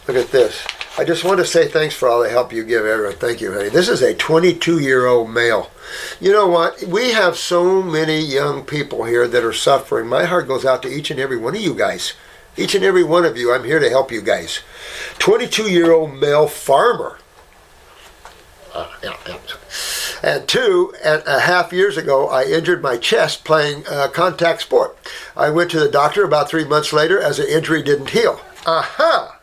Look at this. I just want to say thanks for all the help you give everyone. Thank you, honey. This is a 22-year-old male. You know what? We have so many young people here that are suffering. My heart goes out to each and every one of you guys. Each and every one of you. I'm here to help you guys. 22-year-old male farmer. And 2.5 years ago, I injured my chest playing contact sport. I went to the doctor about 3 months later as the injury didn't heal. Aha!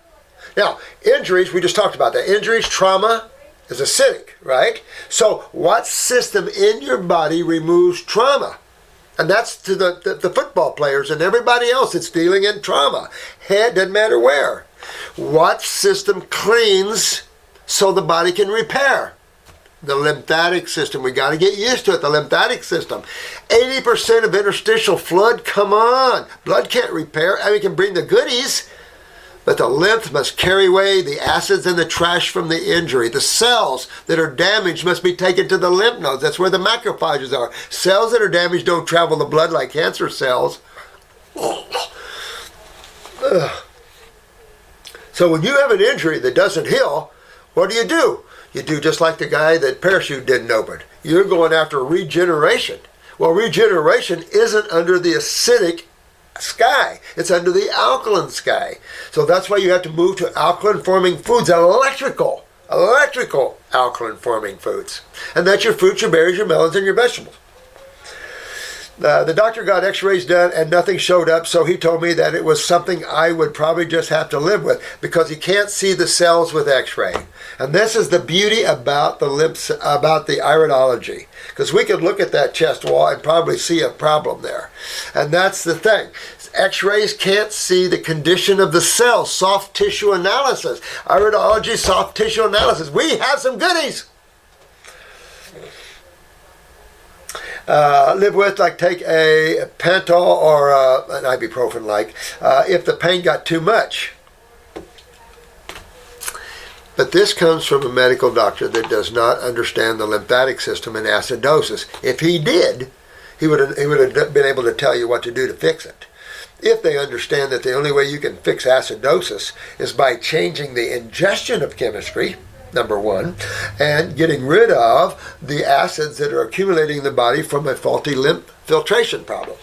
Now, injuries, we just talked about that. Injuries, trauma is acidic, right? So what system in your body removes trauma? And that's to the football players and everybody else that's dealing in trauma. Head, doesn't matter where. What system cleans so the body can repair? The lymphatic system. We got to get used to it, the lymphatic system. 80% of interstitial fluid, come on. Blood can't repair. I mean, it can bring the goodies, but the lymph must carry away the acids and the trash from the injury. The cells that are damaged must be taken to the lymph nodes. That's where the macrophages are. Cells that are damaged don't travel the blood like cancer cells. So when you have an injury that doesn't heal, what do? You do just like the guy that parachute didn't open. You're going after regeneration. Well, regeneration isn't under the acidic sky. It's under the alkaline sky. So that's why you have to move to alkaline-forming foods, electrical alkaline-forming foods. And that's your fruits, your berries, your melons, and your vegetables. The doctor got x-rays done and nothing showed up, so he told me that it was something I would probably just have to live with because he can't see the cells with x-ray. And this is the beauty about the iridology, because we could look at that chest wall and probably see a problem there. And that's the thing. X-rays can't see the condition of the cells. Soft tissue analysis. Iridology, soft tissue analysis. We have some goodies. Live with, like take a Pantol or an ibuprofen, like if the pain got too much. But this comes from a medical doctor that does not understand the lymphatic system and acidosis. If he did, he would have been able to tell you what to do to fix it. If they understand that the only way you can fix acidosis is by changing the ingestion of chemistry, number one, and getting rid of the acids that are accumulating in the body from a faulty lymph filtration problem,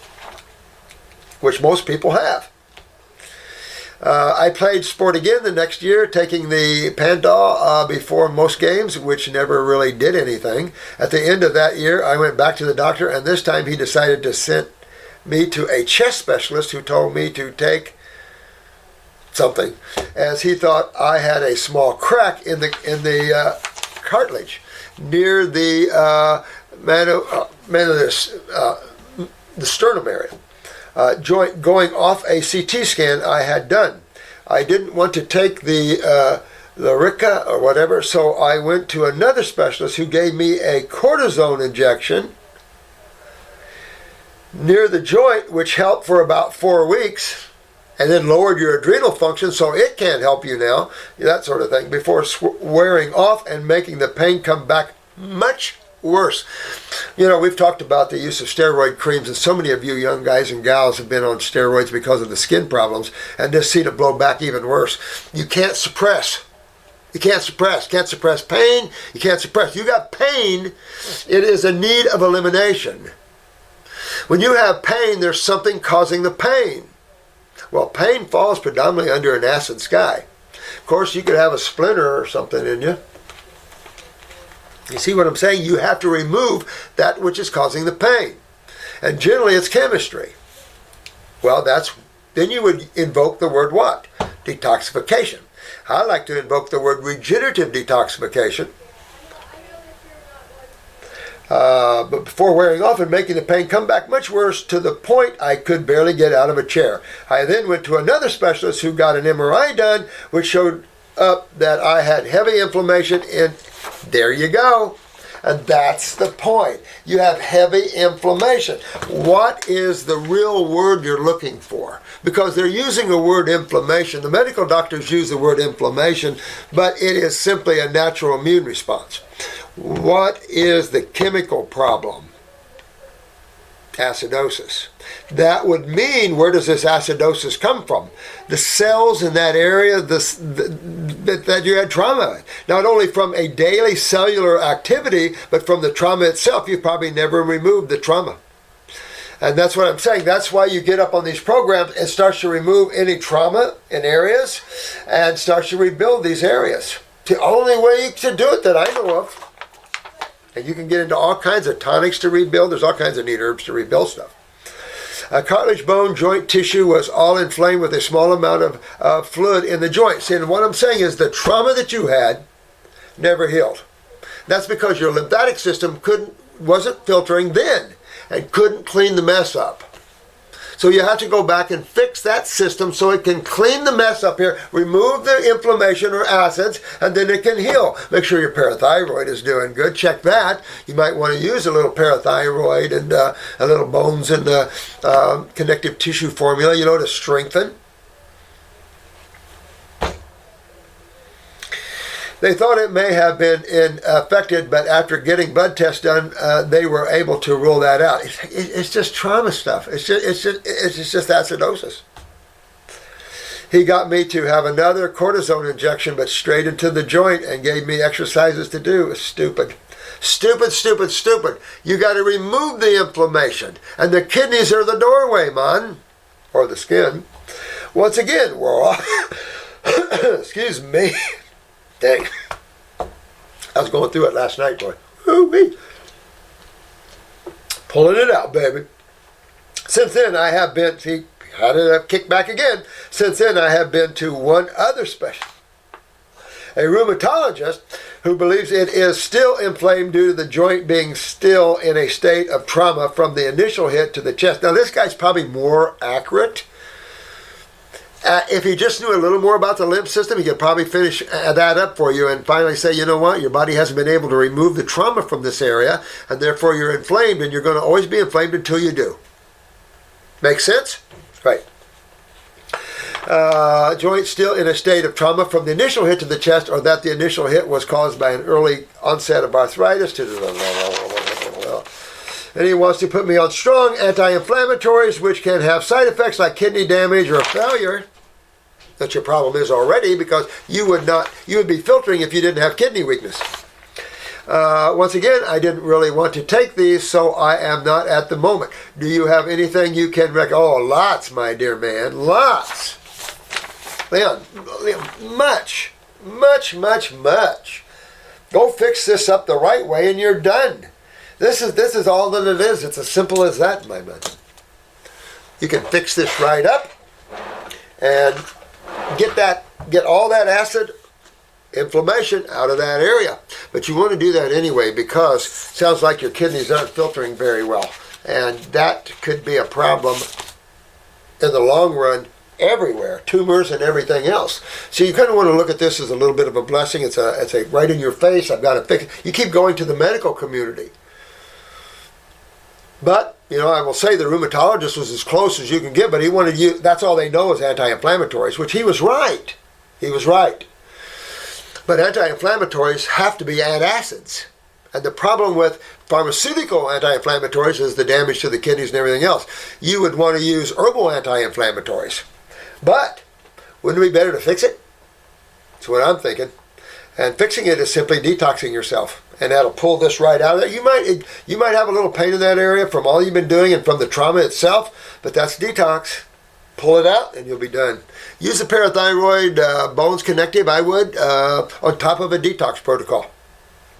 which most people have. I played sport again the next year, taking the Pantol before most games, which never really did anything. At the end of that year, I went back to the doctor, and this time he decided to send me to a chest specialist who told me to take something, as he thought I had a small crack in the cartilage near the the sternum area, joint, going off a CT scan I had done. I didn't want to take the Lyrica or whatever, so I went to another specialist who gave me a cortisone injection near the joint, which helped for about 4 weeks, and then lowered your adrenal function so it can't help you now, that sort of thing, before wearing off and making the pain come back much worse. You know, we've talked about the use of steroid creams, and so many of you young guys and gals have been on steroids because of the skin problems, and just see it blow back even worse. You can't suppress. You can't suppress. Can't suppress pain. You can't suppress. You got pain. It is a need of elimination. When you have pain, there's something causing the pain. Well, pain falls predominantly under an acid sky. Of course, you could have a splinter or something in you. You see what I'm saying? You have to remove that which is causing the pain. And generally, it's chemistry. Well, then you would invoke the word what? Detoxification. I like to invoke the word regenerative detoxification. But before wearing off and making the pain come back much worse, to the point I could barely get out of a chair. I then went to another specialist who got an MRI done, which showed up that I had heavy inflammation in, there you go. And that's the point. You have heavy inflammation. What is the real word you're looking for? Because they're using the word inflammation. The medical doctors use the word inflammation, but it is simply a natural immune response. What is the chemical problem? acidosis. That would mean, where does this acidosis come from? The cells in that area that you had trauma in. Not only from a daily cellular activity, but from the trauma itself. You probably never removed the trauma. And that's what I'm saying. That's why you get up on these programs and starts to remove any trauma in areas and starts to rebuild these areas. The only way to do it that I know of. And you can get into all kinds of tonics to rebuild. There's all kinds of neat herbs to rebuild stuff. Cartilage, bone, joint tissue was all inflamed with a small amount of fluid in the joint. See, and what I'm saying is the trauma that you had never healed. That's because your lymphatic system wasn't filtering then and couldn't clean the mess up. So you have to go back and fix that system so it can clean the mess up here, remove the inflammation or acids, and then it can heal. Make sure your parathyroid is doing good. Check that. You might want to use a little parathyroid and a little bones and connective tissue formula, to strengthen. They thought it may have been affected, but after getting blood tests done, they were able to rule that out. It's just trauma stuff. It's just acidosis. He got me to have another cortisone injection, but straight into the joint, and gave me exercises to do. It's stupid. Stupid, stupid, stupid. You got to remove the inflammation. And the kidneys are the doorway, man. Or the skin. Once again, we're all... Excuse me. Dang. I was going through it last night, boy. Ooh-wee. Pulling it out, baby. Since then, I have been... See, how did I kick back again? Since then, I have been to one other specialist. A rheumatologist who believes it is still inflamed due to the joint being still in a state of trauma from the initial hit to the chest. Now, this guy's probably more accurate. If he just knew a little more about the lymph system, he could probably finish that up for you and finally say, you know what, your body hasn't been able to remove the trauma from this area, and therefore you're inflamed, and you're going to always be inflamed until you do. Make sense? Right. Joint still in a state of trauma from the initial hit to the chest, or that the initial hit was caused by an early onset of arthritis. And he wants to put me on strong anti-inflammatories, which can have side effects like kidney damage or failure. That your problem is already, because you would be filtering if you didn't have kidney weakness. Once again, I didn't really want to take these, so I am not at the moment. Do you have anything you can recommend? Oh, lots, my dear man, lots. Leon, much. Go fix this up the right way and you're done. This is all that it is. It's as simple as that, my man. You can fix this right up and get all that acid inflammation out of that area. But you want to do that anyway, because it sounds like your kidneys aren't filtering very well. And that could be a problem in the long run everywhere, tumors and everything else. So you kind of want to look at this as a little bit of a blessing. It's a right in your face. I've got to fix it. You keep going to the medical community. But, I will say the rheumatologist was as close as you can get, but he wanted you, that's all they know is anti-inflammatories, which he was right. He was right. But anti-inflammatories have to be antacids. And the problem with pharmaceutical anti-inflammatories is the damage to the kidneys and everything else. You would want to use herbal anti-inflammatories. But wouldn't it be better to fix it? That's what I'm thinking. And fixing it is simply detoxing yourself. And that'll pull this right out of there. You might have a little pain in that area from all you've been doing and from the trauma itself, but that's detox. Pull it out and you'll be done. Use the parathyroid bones connective, I would, on top of a detox protocol.